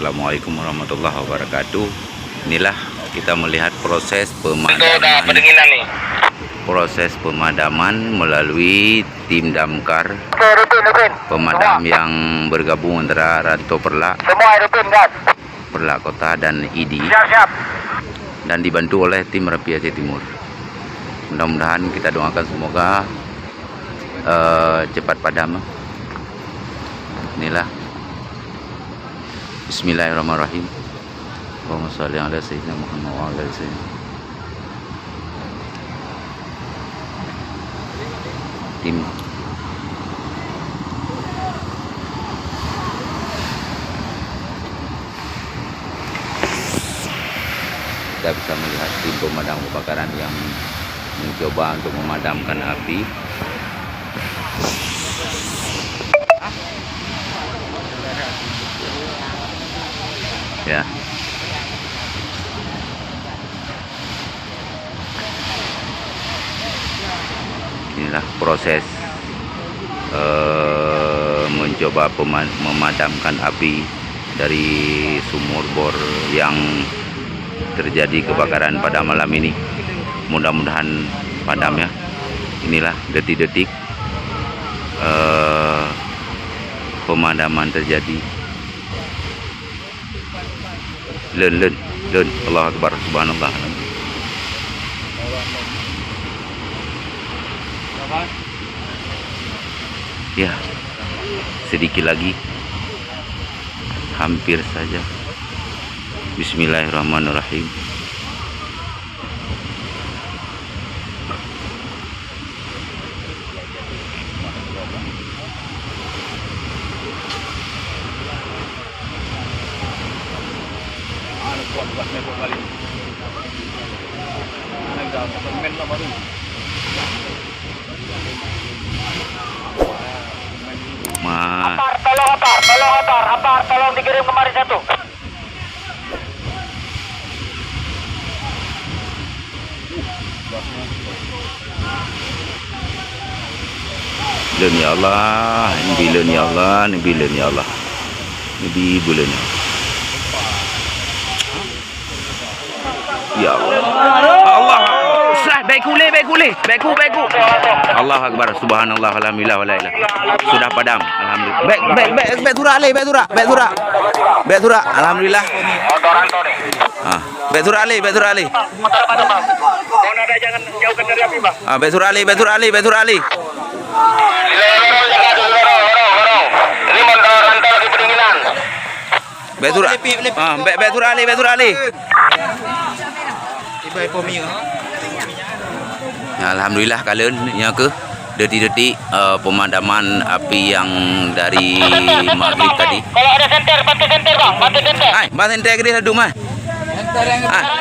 Assalamualaikum warahmatullahi wabarakatuh. Inilah kita melihat proses pemadaman melalui tim damkar pemadam yang bergabung antara Ranto Perlak Kota dan ID, dan dibantu oleh tim Merapi Aceh Timur. Mudah-mudahan kita doakan semoga cepat padam. Inilah Bismillahirrahmanirrahim. Allahumma shalli ala sayyidina Muhammad wa ala ali sayyidina. Tim kita bisa melihat tim pemadam kebakaran yang mencoba untuk memadamkan api. Ya, inilah proses mencoba memadamkan api dari sumur bor yang terjadi kebakaran pada malam ini. Mudah-mudahan padam ya. Inilah detik-detik pemadaman terjadi. Len Allah Akbar, subhanallah. Ya, sedikit lagi, hampir saja. Bismillahirrahmanirrahim. Tolong dikirim kemari satu. Bulan ya Allah, bulan ya Allah, bulan ya Allah, bulan ya Allah. Allah, baik kule. Allah Akbar, subhanallah, alhamdulillah, wala ilah. Sudah padam, alhamdulillah. Baik Tura, alhamdulillah. Baik Tura Ali. Jangan jauhkan dari api, Bang. Baik Tura Ali. Ini motor Ranto lagi pendinginan. Baik Tura Ali. Ya, alhamdulillah kalian ya ke detik-detik pemadaman api yang dari maghrib tadi. Kalau ada senter, bantu senter, Bang. Bantu senter. Bang senter ke dia dulu mah.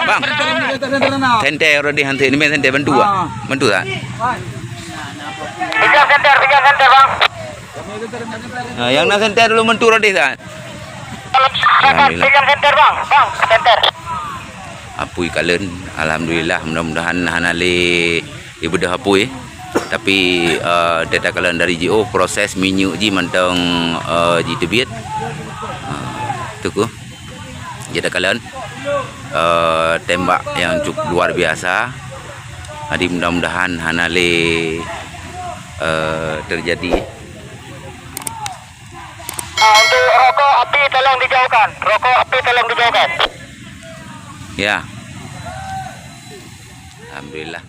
Bang. Senter udah hantu ini main senter bantu tak? Tiga senter, Bang. Yang nak senter dulu bantu udah tak? Tiga senter, Bang. Senter. Apui kalian, alhamdulillah, mudah-mudahan hanale ibu dah apui. Tapi data kalian dari JO proses minyak ji mantang ji tebiat. Tu ko. Data kalian tembak yang cukup luar biasa. Jadi mudah-mudahan hanale terjadi. Untuk rokok api tolong dijauhkan. Ya. Alhamdulillah.